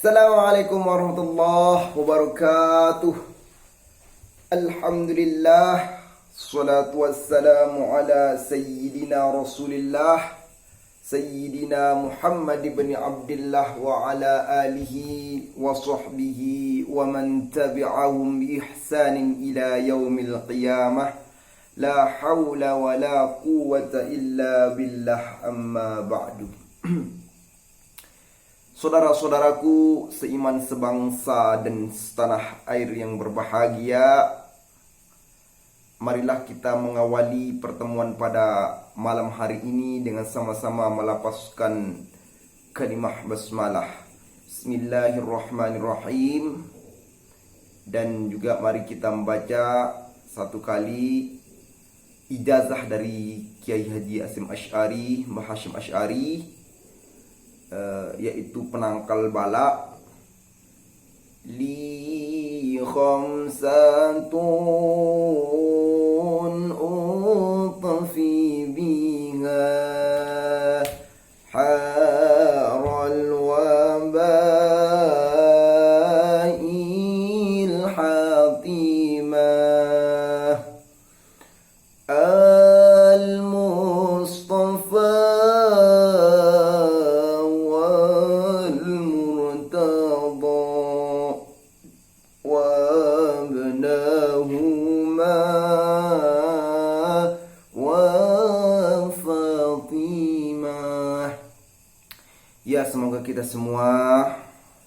Assalamualaikum warahmatullahi wabarakatuh. Alhamdulillah, salatu wassalamu ala sayyidina Rasulillah, Sayyidina Muhammad ibn Abdullah wa ala alihi wa sahbihi wa man tabi'ahum bi ihsanin ila yaumil qiyamah. La hawla wa la quwwata illa billah, amma ba'du. Saudara-saudaraku seiman sebangsa dan setanah air yang berbahagia, marilah kita mengawali pertemuan pada malam hari ini dengan sama-sama melafazkan kalimah basmalah. Bismillahirrahmanirrahim. Dan juga mari kita membaca satu kali ijazah dari Kiai Haji Hasyim Asy'ari, Mbah Hasyim Asy'ari, yaitu penangkal bala. Li khamsatun utfi biha haral wabail hatimah al-Mustafa Ya, semoga kita semua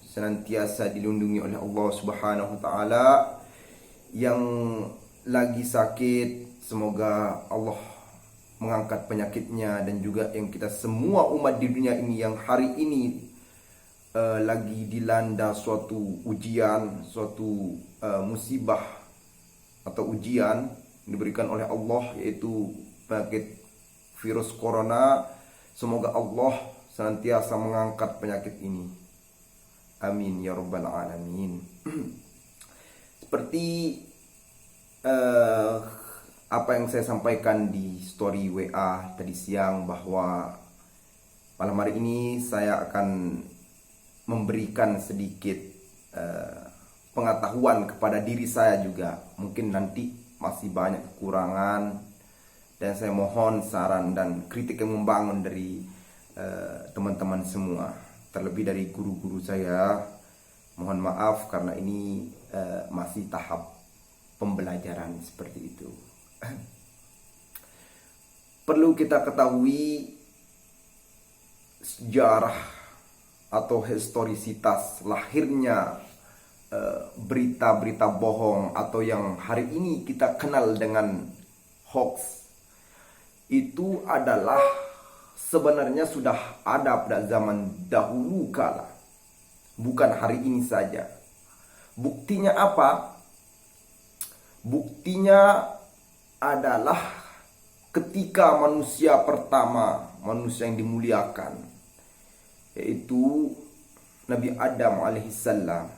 senantiasa dilindungi oleh Allah Subhanahu wa taala. Yang lagi sakit, semoga Allah mengangkat penyakitnya, dan juga yang kita semua umat di dunia ini yang hari ini lagi dilanda suatu ujian, suatu musibah atau ujian diberikan oleh Allah, yaitu penyakit virus corona. Semoga Allah senantiasa mengangkat penyakit ini. Amin ya rabbal alamin. Seperti apa yang saya sampaikan di story WA tadi siang, bahwa malam hari ini saya akan memberikan sedikit pengetahuan kepada diri saya juga. Mungkin nanti masih banyak kekurangan, dan saya mohon saran dan kritik yang membangun dari teman-teman semua, terlebih dari guru-guru saya. Mohon maaf karena ini masih tahap pembelajaran seperti itu. Perlu kita ketahui sejarah atau historisitas lahirnya berita-berita bohong atau yang hari ini kita kenal dengan hoax. Itu adalah sebenarnya sudah ada pada zaman dahulu kala, bukan hari ini saja. Buktinya apa? Buktinya adalah ketika manusia pertama, manusia yang dimuliakan, yaitu Nabi Adam alaihissalam,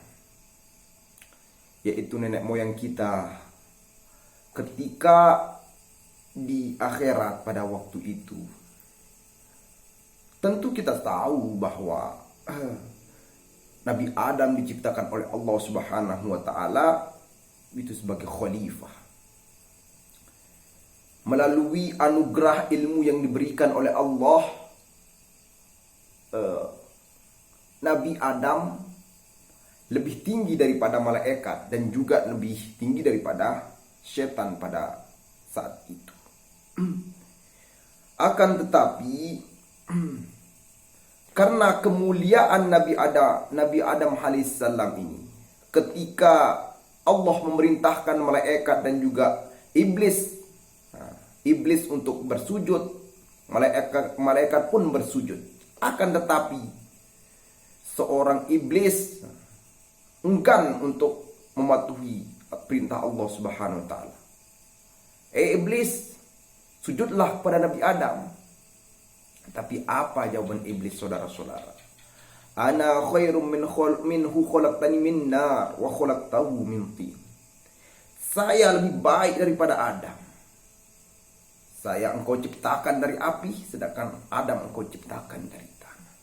yaitu nenek moyang kita, ketika di akhirat pada waktu itu, tentu kita tahu bahwa Nabi Adam diciptakan oleh Allah Subhanahu wa taala itu sebagai khalifah. Melalui anugerah ilmu yang diberikan oleh Allah, Nabi Adam lebih tinggi daripada malaikat dan juga lebih tinggi daripada setan pada saat itu. Akan tetapi karena kemuliaan Nabi Adam alaihissalam ini, ketika Allah memerintahkan malaikat dan juga iblis untuk bersujud, malaikat pun bersujud. Akan tetapi seorang iblis enggan untuk mematuhi perintah Allah Subhanahu wa taala. Iblis, sujudlah pada Nabi Adam. Tapi apa jawaban iblis, saudara-saudara? Ana khairum minhu khalaqtani min nar wa khalaqtahu min tin. Saya lebih baik daripada Adam. Saya engkau ciptakan dari api, sedangkan Adam engkau ciptakan dari tanah.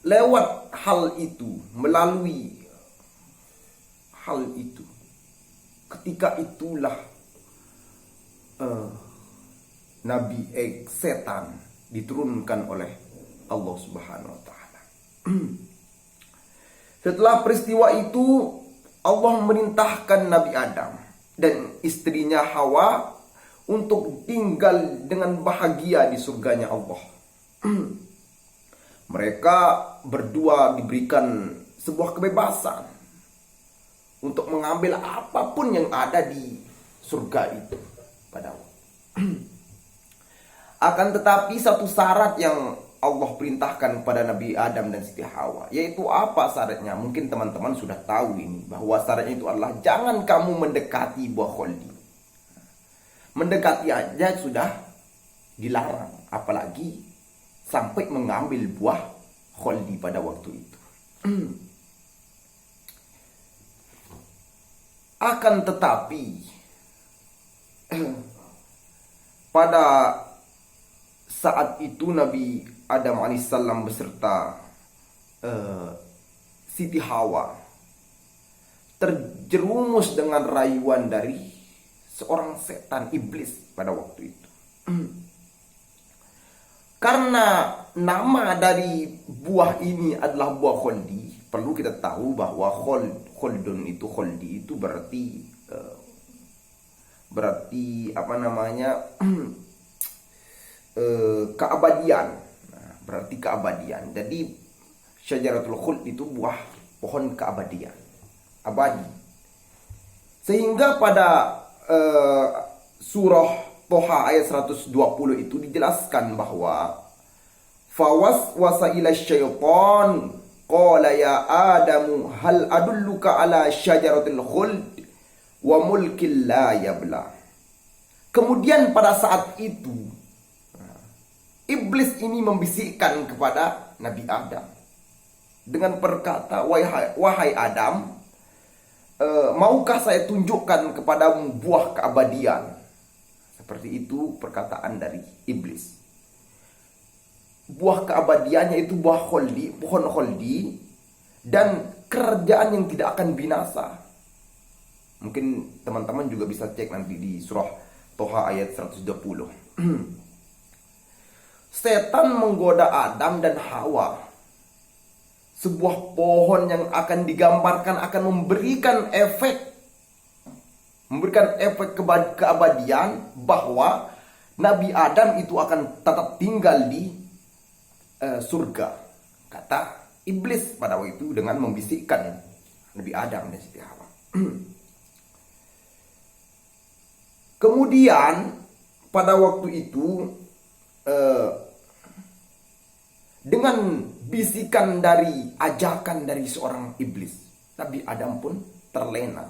lewat hal itu, melalui hal itu, ketika itulah setan diturunkan oleh Allah Subhanahu wa taala. Setelah peristiwa itu, Allah memerintahkan Nabi Adam dan istrinya Hawa untuk tinggal dengan bahagia di surganya Allah. Mereka berdua diberikan sebuah kebebasan untuk mengambil apapun yang ada di surga itu pada Allah. Akan tetapi satu syarat yang Allah perintahkan kepada Nabi Adam dan Siti Hawa, yaitu apa syaratnya? Mungkin teman-teman sudah tahu ini, bahwa syaratnya itu adalah jangan kamu mendekati buah kholdi. Mendekati aja sudah dilarang, apalagi sampai mengambil buah kholdi pada waktu itu. Akan tetapi pada saat itu Nabi Adam alaihissalam beserta Siti Hawa terjerumus dengan rayuan dari seorang setan iblis pada waktu itu. Karena nama dari buah ini adalah buah kholdi, perlu kita tahu bahwa kholdi itu berarti apa namanya? Keabadian. Nah, berarti keabadian. Jadi syajaratul khuld itu buah pohon keabadian, abadi. Sehingga pada surah Toha ayat 120 itu dijelaskan bahwa fawaswasa ila syaitan qala ya adamu hal adulluka ala syajaratil khuld wa mulkil la yabla. Kemudian pada saat itu iblis ini membisikkan kepada Nabi Adam dengan berkata, wahai Adam, maukah saya tunjukkan kepadamu buah keabadian? Seperti itu perkataan dari iblis. Buah keabadiannya itu buah kholdi, pohon kholdi, dan kerajaan yang tidak akan binasa. Mungkin teman-teman juga bisa cek nanti di surah Toha ayat 120. Setan menggoda Adam dan Hawa. Sebuah pohon yang akan digambarkan akan memberikan efek keabadian, bahwa Nabi Adam itu akan tetap tinggal di surga, kata iblis pada waktu itu dengan membisikkan Nabi Adam dan Siti Hawa. Kemudian pada waktu itu dengan bisikan dari ajakan dari seorang iblis, Nabi Adam pun terlena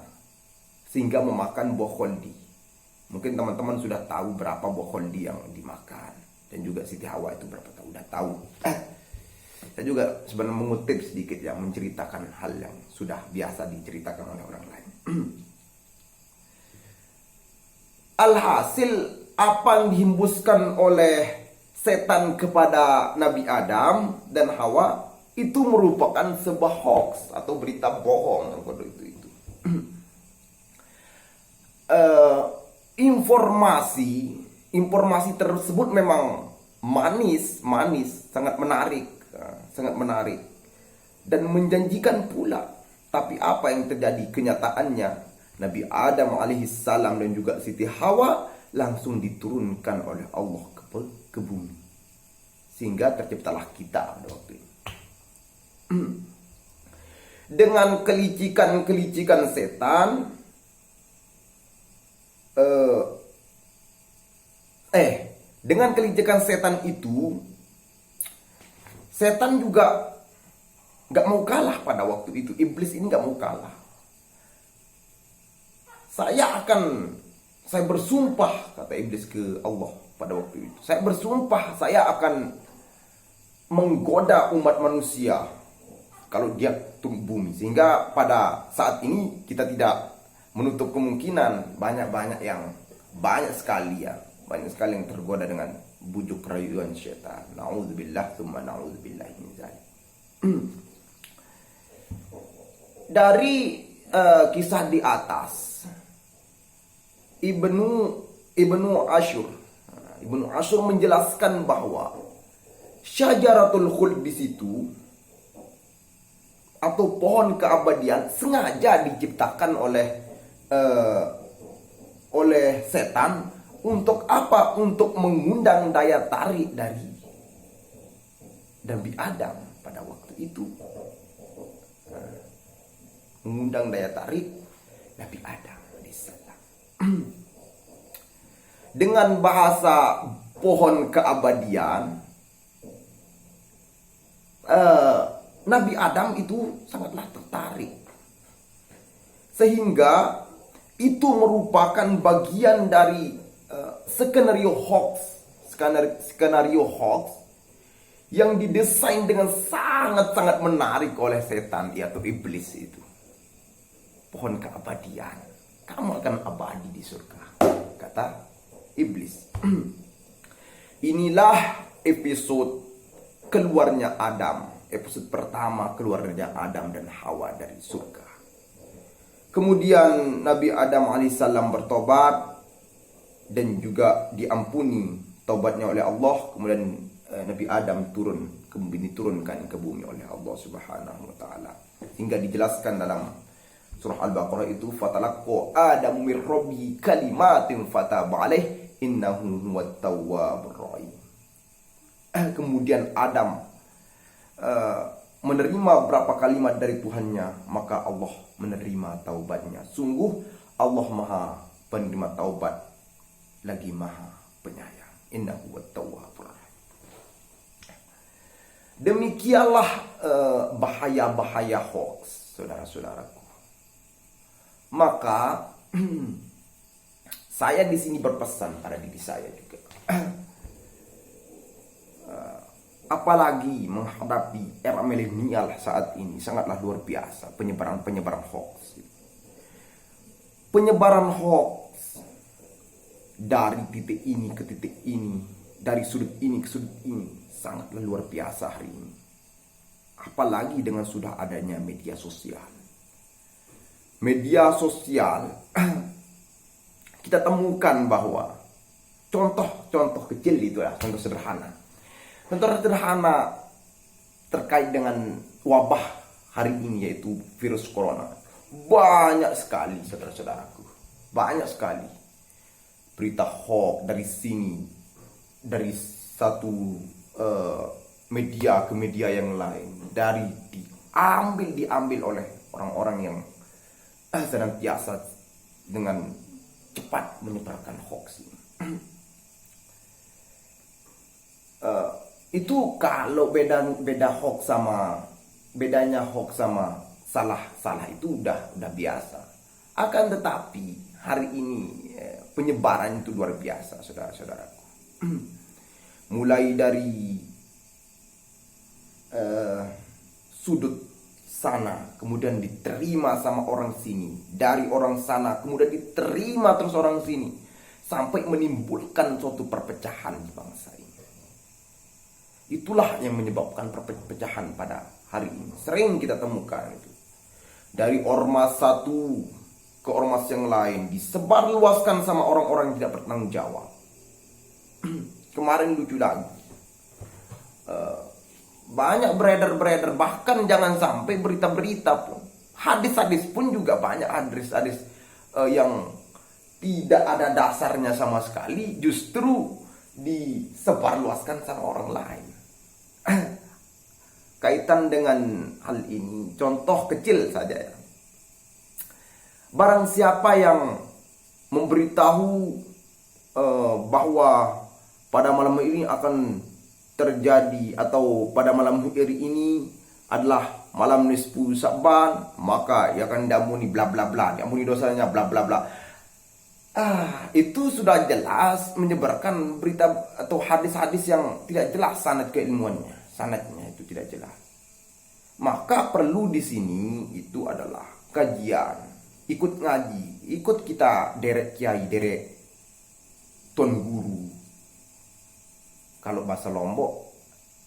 sehingga memakan buah kholdi. Mungkin teman-teman sudah tahu berapa buah kholdi yang dimakan, dan juga Siti Hawa itu berapa tahu, udah tahu. Saya juga sebenarnya mengutip sedikit yang menceritakan hal yang sudah biasa diceritakan oleh orang lain. Alhasil apa yang dihembuskan oleh setan kepada Nabi Adam dan Hawa itu merupakan sebuah hoax atau berita bohong pada itu. Informasi tersebut memang manis, sangat menarik dan menjanjikan pula. Tapi apa yang terjadi kenyataannya, Nabi Adam alaihissalam dan juga Siti Hawa langsung diturunkan oleh Allah ke bumi, sehingga terciptalah kita pada waktu itu. Dengan kelicikan setan, dengan kelicikan setan itu, setan juga gak mau kalah pada waktu itu. Iblis ini gak mau kalah. Saya bersumpah, kata iblis ke Allah pada waktu itu, saya bersumpah saya akan menggoda umat manusia kalau dia turun bumi, sehingga pada saat ini kita tidak menutup kemungkinan banyak sekali yang tergoda dengan bujuk rayuan syaitan. Na'udzubillah tsumma na'udzubillah min dzalik. Dari kisah di atas, Ibnu Ashur menjelaskan bahwa syajaratul khuld di situ atau pohon keabadian sengaja diciptakan oleh setan untuk apa? Untuk mengundang daya tarik dari Nabi Adam pada waktu itu. Mengundang daya tarik Nabi Adam alaihissalam. Dengan bahasa pohon keabadian, Nabi Adam itu sangatlah tertarik, sehingga itu merupakan bagian dari skenario hoax yang didesain dengan sangat-sangat menarik oleh setan, yaitu iblis itu. Pohon keabadian, kamu akan abadi di surga, kata iblis. Inilah episode keluarnya Adam, episode pertama keluarnya Adam dan Hawa dari surga. Kemudian Nabi Adam alaihissalam bertobat dan juga diampuni taubatnya oleh Allah. Kemudian Nabi Adam diturunkan ke bumi oleh Allah Subhanahu wa taala, hingga dijelaskan dalam surah Al-Baqarah itu, fatalaqqa Adamu mir rabbi kalimatin fataba alaih innahu huwat tawwabur rahim. Kemudian Adam menerima berapa kalimat dari Tuhannya, maka Allah menerima taubatnya. Sungguh Allah Maha penerima taubat lagi Maha penyayang. Innahu huwat tawwabur rahim. Demikianlah bahaya-bahaya hoax, saudara-saudaraku. Maka saya di sini berpesan pada diri saya juga. Apalagi menghadapi era milenial saat ini, sangatlah luar biasa penyebaran hoax. Penyebaran hoax dari titik ini ke titik ini, dari sudut ini ke sudut ini, sangatlah luar biasa hari ini. Apalagi dengan sudah adanya media sosial. Media sosial kita temukan bahwa contoh kecil itu ya, contoh sederhana terkait dengan wabah hari ini, yaitu virus corona. Banyak sekali saudara-saudaraku, banyak sekali berita hoax dari sini, dari satu media ke media yang lain, diambil oleh orang-orang yang senantiasa dengan cepat menyebarkan hoax ini. Itu kalau bedanya hoax sama salah itu udah biasa. Akan tetapi hari ini penyebaran itu luar biasa, saudara-saudaraku. Mulai dari sudut sana, kemudian diterima sama orang sini, dari orang sana kemudian diterima terus orang sini, sampai menimbulkan suatu perpecahan di bangsa ini. Itulah yang menyebabkan perpecahan pada hari ini. Sering kita temukan itu, dari ormas satu ke ormas yang lain, disebarluaskan sama orang-orang yang tidak bertanggung jawab. Kemarin lucu lagi, banyak beredar, bahkan jangan sampai berita-berita pun, hadis-hadis pun juga banyak, hadis-hadis yang tidak ada dasarnya sama sekali, justru disebarluaskan sama orang lain. Kaitan dengan hal ini, contoh kecil saja ya. Barang siapa yang memberitahu bahwa pada malam ini akan terjadi, atau pada malam hari ini adalah malam nisfu Sya'ban, maka ia akan diampuni bla bla bla, diampuni dosanya bla bla bla. Itu sudah jelas menyebarkan berita atau hadis-hadis yang tidak jelas sanad keilmuannya, sanadnya itu tidak jelas. Maka perlu di sini itu adalah kajian, ikut ngaji, ikut kita derek kiai, derek tuan guru. Kalau bahasa Lombok,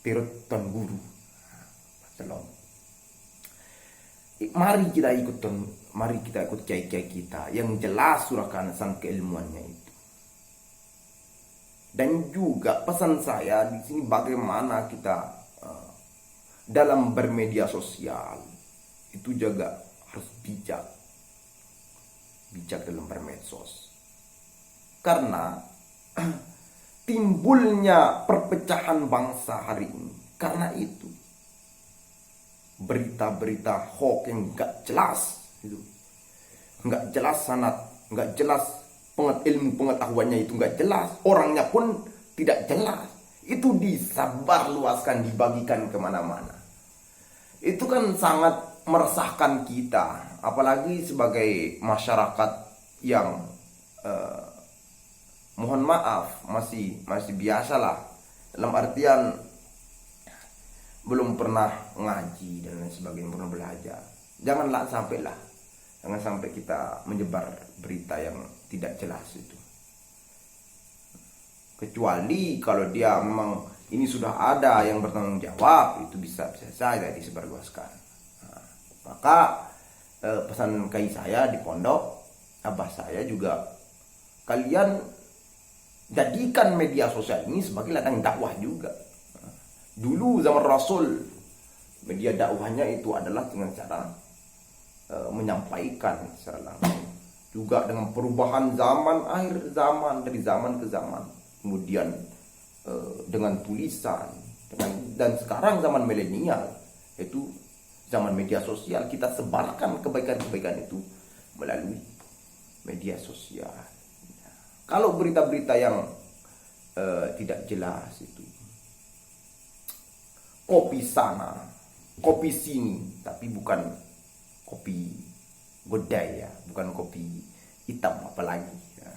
pirut tuan guru. Bahasa Lombok. Mari kita ikut kiai-kiai kita yang jelas surakan keilmuannya itu. Dan juga pesan saya di sini bagaimana kita dalam bermedia sosial itu juga harus bijak dalam bermedsos. Karena timbulnya perpecahan bangsa hari ini karena itu. Berita-berita hoax yang gak jelas itu. Gak jelas sanad, gak jelas ilmu pengetahuannya itu gak jelas, orangnya pun tidak jelas. Itu disebarluaskan, dibagikan kemana-mana. Itu kan sangat meresahkan kita, apalagi sebagai masyarakat yang mohon maaf masih biasalah, dalam artian belum pernah ngaji dan lain sebagainya, pernah belajar. Jangan sampai kita menyebar berita yang tidak jelas itu. Kecuali kalau dia memang ini sudah ada yang bertanggung jawab, itu bisa saja disebarluaskan. Nah, maka pesan kai saya di pondok, abah saya juga, kalian jadikan media sosial ini sebagai ladang dakwah juga. Dulu zaman Rasul, media dakwahnya itu adalah dengan cara menyampaikan secara langsung. Juga dengan perubahan zaman, akhir zaman, dari zaman ke zaman, kemudian dengan tulisan, dan sekarang zaman milenial, itu zaman media sosial, kita sebarkan kebaikan-kebaikan itu melalui media sosial. Kalau berita-berita yang tidak jelas itu, kopi sana, kopi sini, tapi bukan kopi godai ya, bukan kopi hitam apalagi. Ya.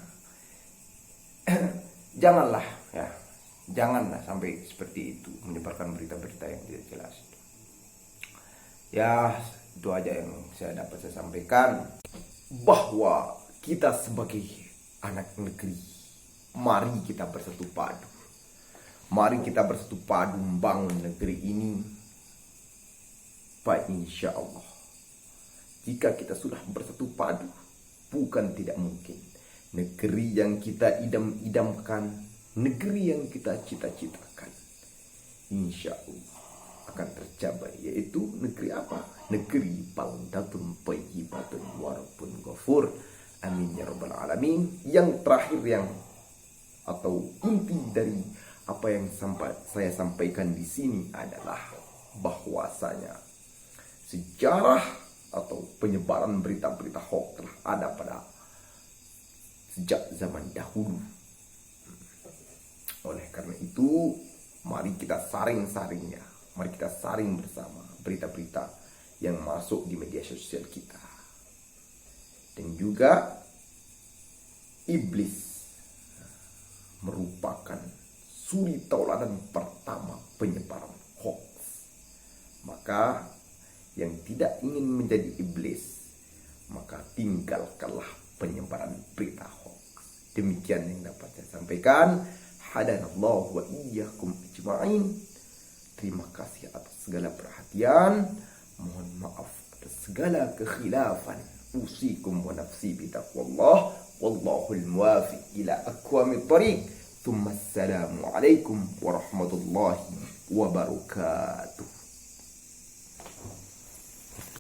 Janganlah sampai seperti itu, menyebarkan berita-berita yang tidak jelas. Ya, itu aja yang dapat saya sampaikan, bahwa kita sebagai anak negeri, mari kita bersatu padu. Mari kita bersatu padu membangun negeri ini. Pak, insya Allah, jika kita sudah bersatu padu, bukan tidak mungkin negeri yang kita idam-idamkan, negeri yang kita cita-citakan, insya Allah akan tercapai. Yaitu negeri apa? Negeri baldatun thayyibatun warabbun ghafur. Amin ya rabbal alamin. Yang terakhir atau inti dari apa yang saya sampaikan di sini adalah bahwasanya sejarah atau penyebaran berita-berita hoax telah ada pada sejak zaman dahulu. Oleh karena itu, mari kita saring-saringnya, mari kita saring bersama berita-berita yang masuk di media sosial kita. Dan juga iblis merupakan suri tauladan pertama penyebaran hoax. Maka yang tidak ingin menjadi iblis, maka tinggalkanlah penyebaran berita hoax. Demikian yang dapat saya sampaikan. Hadanallahu wa iyyakum ajma'in. Terima kasih atas segala perhatian. Mohon maaf atas segala kekhilafan. Usikum wa nafsi bitaqwallah. Wallahul muwafiq ila aqwamit thariq. Assalamualaikum warahmatullahi wabarakatuh.